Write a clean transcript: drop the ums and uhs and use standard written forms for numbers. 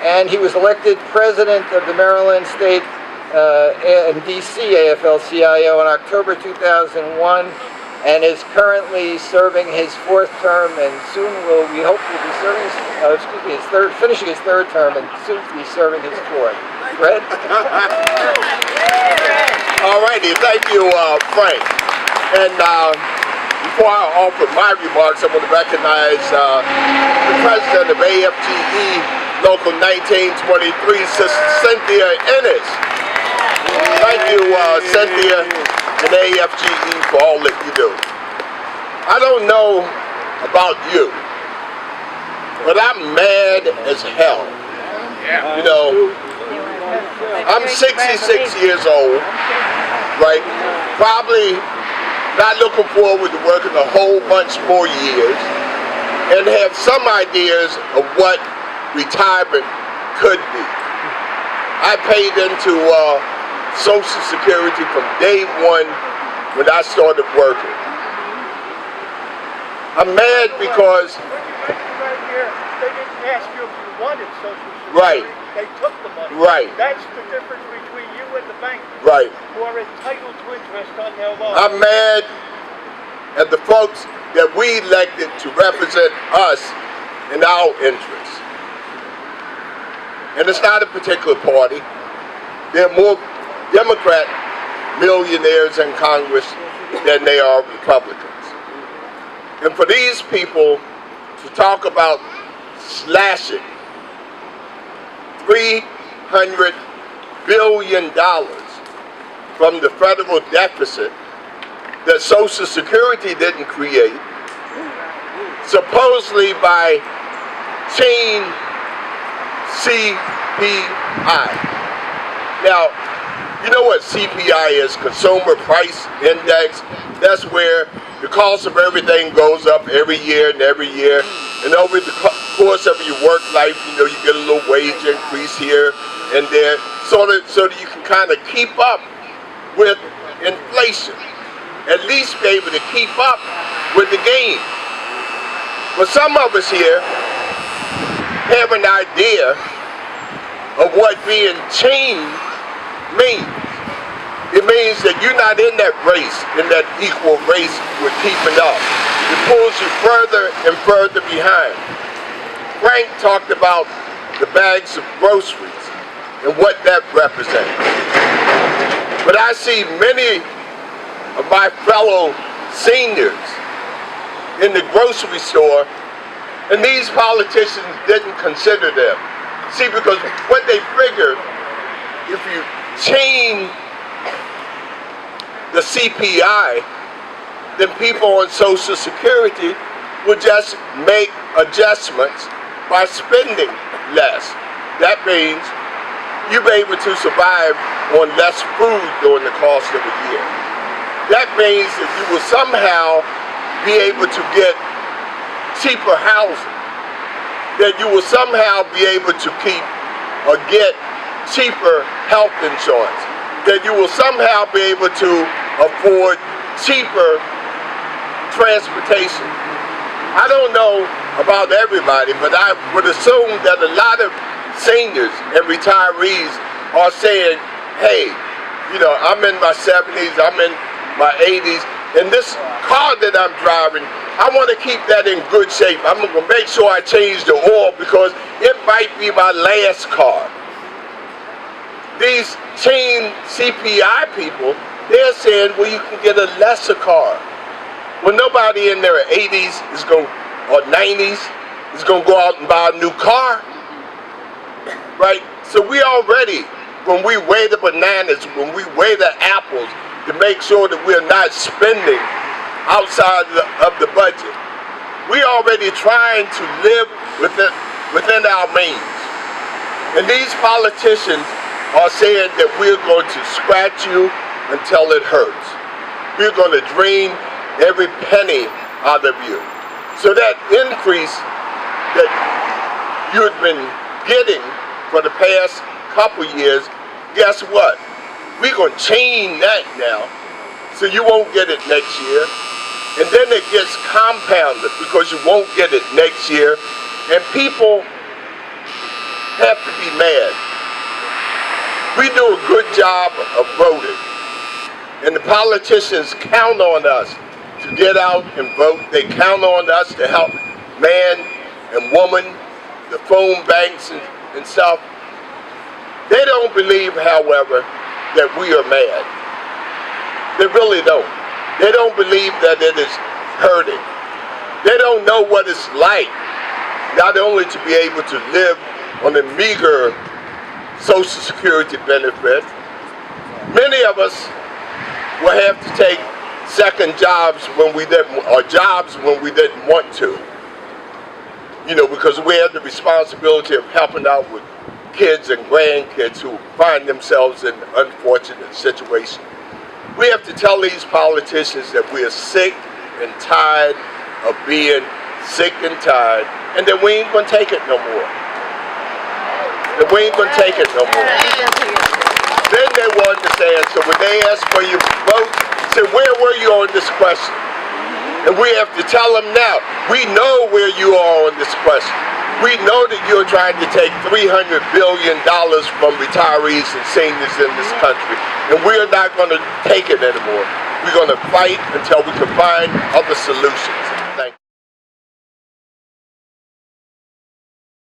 and he was elected president of the Maryland State and DC AFL-CIO in October 2001, and is currently serving his fourth term, and soon we hope will be serving finishing his third term, and soon to be serving his fourth. Fred? All righty, thank you, Frank. And before I offer my remarks, I want to recognize the president of AFGE Local 1923, Sister Cynthia Ennis. Thank you, Cynthia and AFGE, for all that you do. I don't know about you, but I'm mad as hell. You know, I'm 66 years old, right? Probably not looking forward to working a whole bunch more years, and have some ideas of what retirement could be. I paid into Social Security from day one when I started working. I'm mad because they didn't ask you if you wanted Social Security. Right. They took the money. Right. That's the difference between you and the bank. Right. Who are entitled to interest on their loan. I'm mad at the folks that we elected to represent us in our interests. And it's not a particular party. There are more Democrat millionaires in Congress than they are Republicans. And for these people to talk about slashing $300 billion from the federal deficit that Social Security didn't create, supposedly by chain CPI. Now, you know what CPI is, Consumer Price Index? That's where the cost of everything goes up every year and every year. And over the course of your work life, you know, you get a little wage increase here and there, so that you can kind of keep up with inflation. At least be able to keep up with the game. But some of us here have an idea of what being chained means. It means that you're not in that race, in that equal race with keeping up. It pulls you further and further behind. Frank talked about the bags of groceries and what that represents. But I see many of my fellow seniors in the grocery store, and these politicians didn't consider them. See, because what they figured, if you change the CPI, then people on Social Security would just make adjustments by spending less. That means you'll be able to survive on less food during the course of a year. That means that you will somehow be able to get cheaper housing, that you will somehow be able to keep or get cheaper health insurance, that you will somehow be able to afford cheaper transportation. I don't know about everybody, but I would assume that a lot of seniors and retirees are saying, hey, you know, I'm in my 70s, I'm in my 80s, and this car that I'm driving, I want to keep that in good shape. I'm going to make sure I change the oil because it might be my last car. These chain CPI people, they're saying, well, you can get a lesser car. Well, nobody in their 80s is going, or 90s is going to go out and buy a new car, right? So we already, when we weigh the bananas, when we weigh the apples, to make sure that we're not spending outside of the budget, we're already trying to live within our means. And these politicians are saying that we're going to scratch you until it hurts. We're going to drain every penny out of you. So that increase that you've been getting for the past couple years, guess what? We're going to change that now, so you won't get it next year. And then it gets compounded because you won't get it next year. And people have to be mad. We do a good job of voting, and the politicians count on us to get out and vote. They count on us to help man and woman, the phone banks and stuff. They don't believe, however, that we are mad. They really don't. They don't believe that it is hurting. They don't know what it's like not only to be able to live on a meager Social Security benefit. Many of us will have to take second jobs when we didn't, or jobs when we didn't want to. You know, because we have the responsibility of helping out with kids and grandkids who find themselves in unfortunate situations. We have to tell these politicians that we are sick and tired of being sick and tired, and that we ain't gonna take it no more. That we ain't gonna take it no more. Then they will understand. So when they ask for your vote, say, where were you on this question? And we have to tell them now, we know where you are on this question. We know that you're trying to take $300 billion from retirees and seniors in this country, and we're not going to take it anymore. We're going to fight until we can find other solutions.